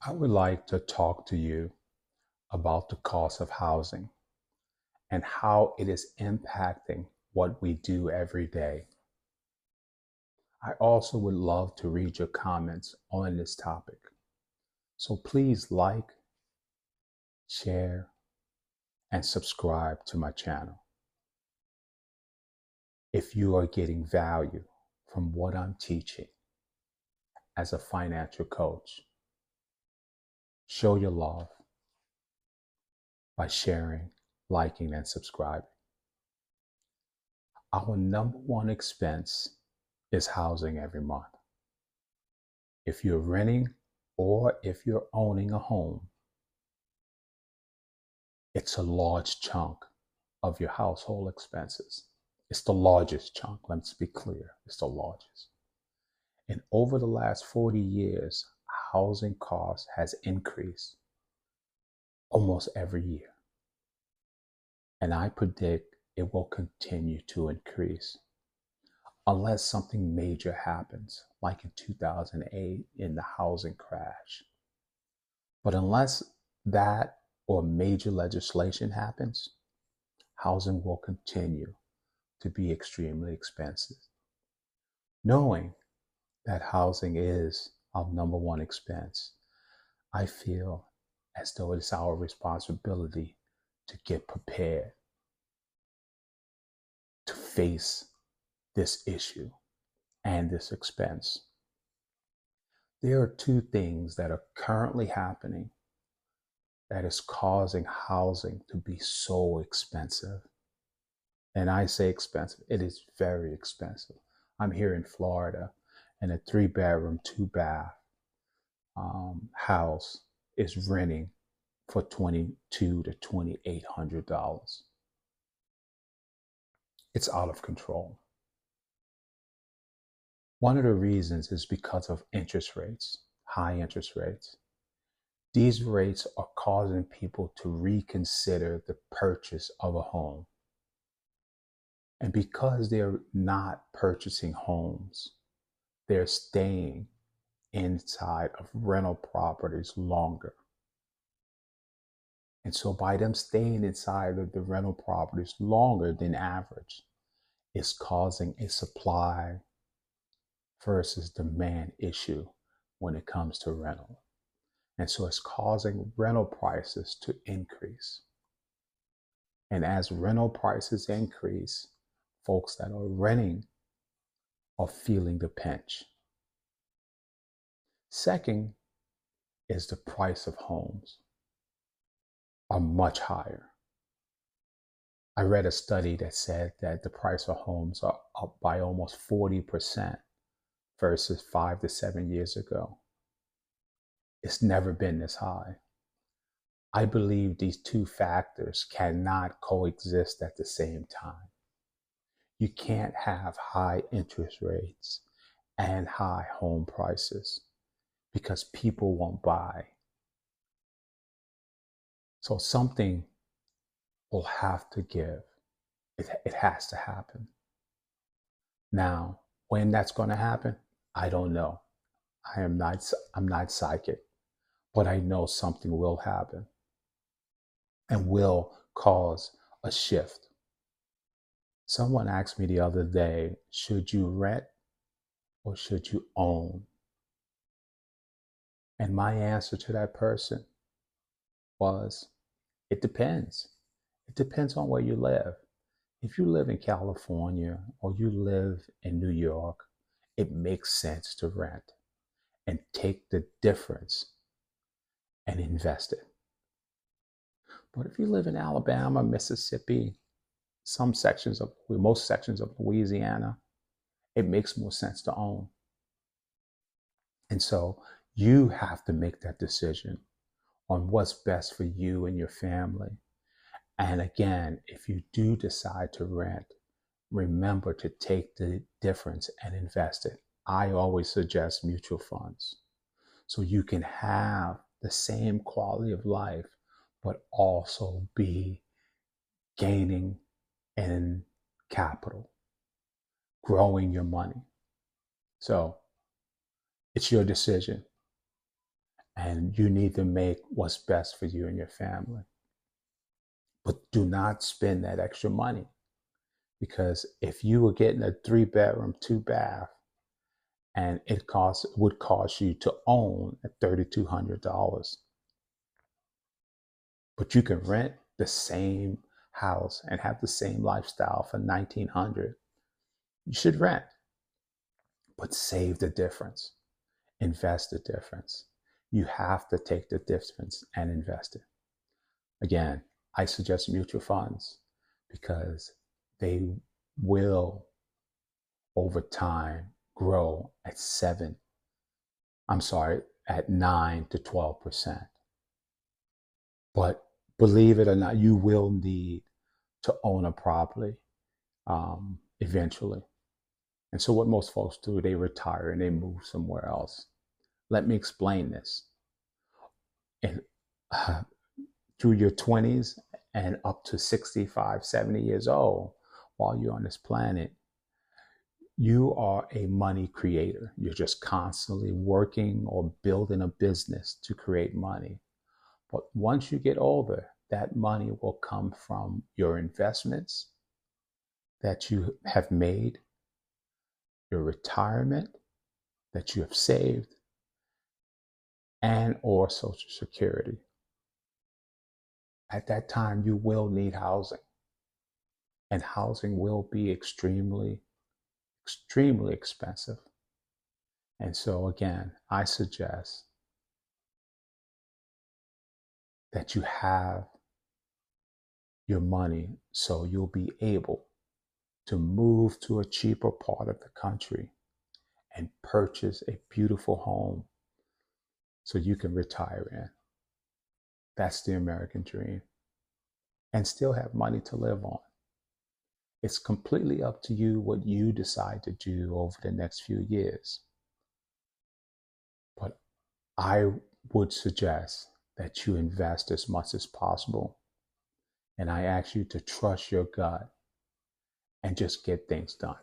I would like to talk to you about the cost of housing and how it is impacting what we do every day. I also would love to read your comments on this topic. So please like, share, and subscribe to my channel. If you are getting value from what I'm teaching as a financial coach, show your love by sharing, liking, and subscribing. Our number one expense is housing every month. If you're renting or if you're owning a home, it's a large chunk of your household expenses. It's the largest chunk, let's be clear, it's the largest. And over the last 40 years, housing cost has increased almost every year. And I predict it will continue to increase unless something major happens, like in 2008 in the housing crash. But unless that or major legislation happens, housing will continue to be extremely expensive. Knowing that housing is our number one expense, I feel as though it's our responsibility to get prepared to face this issue and this expense. There are two things that are currently happening that is causing housing to be so expensive. And I say expensive, it is very expensive. I'm here in Florida, and a 3-bedroom, 2-bath house is renting for $2,200 to $2,800. It's out of control. One of the reasons is because of interest rates, high interest rates. These rates are causing people to reconsider the purchase of a home. And because they're not purchasing homes, they're staying inside of rental properties longer. And so by them staying inside of the rental properties longer than average, it's causing a supply versus demand issue when it comes to rental. And so it's causing rental prices to increase. And as rental prices increase, folks that are renting are feeling the pinch. Second is the price of homes are much higher. I read a study that said that the price of homes are up by almost 40% versus 5 to 7 years ago. It's never been this high. I believe these two factors cannot coexist at the same time. You can't have high interest rates and high home prices because people won't buy. So something will have to give. It has to happen. Now, when that's going to happen, I don't know. I'm not psychic, but I know something will happen and will cause a shift. Someone asked me the other day, should you rent or should you own? And my answer to that person was, it depends. It depends on where you live. If you live in California or you live in New York, it makes sense to rent and take the difference and invest it. But if you live in Alabama, Mississippi, most sections of Louisiana, it makes more sense to own. And so you have to make that decision on what's best for you and your family. And again, if you do decide to rent, remember to take the difference and invest it. I always suggest mutual funds so you can have the same quality of life, but also be gaining in capital, growing your money. So it's your decision. and you need to make what's best for you and your family. But do not spend that extra money, because if you were getting a 3-bedroom, 2-bath, and would cost you to own at $3,200, but you can rent the same house and have the same lifestyle for $1,900, you should rent, but save the difference, invest the difference. You have to take the difference and invest it. Again, I suggest mutual funds because they will, over time, grow at 9 to 12%. But believe it or not, you will need to own a property eventually. And so what most folks do, they retire and they move somewhere else. Let me explain this. And through your 20s and up to 65, 70 years old, while you're on this planet, you are a money creator. You're just constantly working or building a business to create money. But once you get older, that money will come from your investments that you have made, your retirement that you have saved, and or Social Security. At that time, you will need housing. And housing will be extremely, extremely expensive. And so again, I suggest that you have your money so you'll be able to move to a cheaper part of the country and purchase a beautiful home so you can retire in. That's the American dream. And still have money to live on. It's completely up to you what you decide to do over the next few years. But I would suggest that you invest as much as possible. And I ask you to trust your gut and just get things done.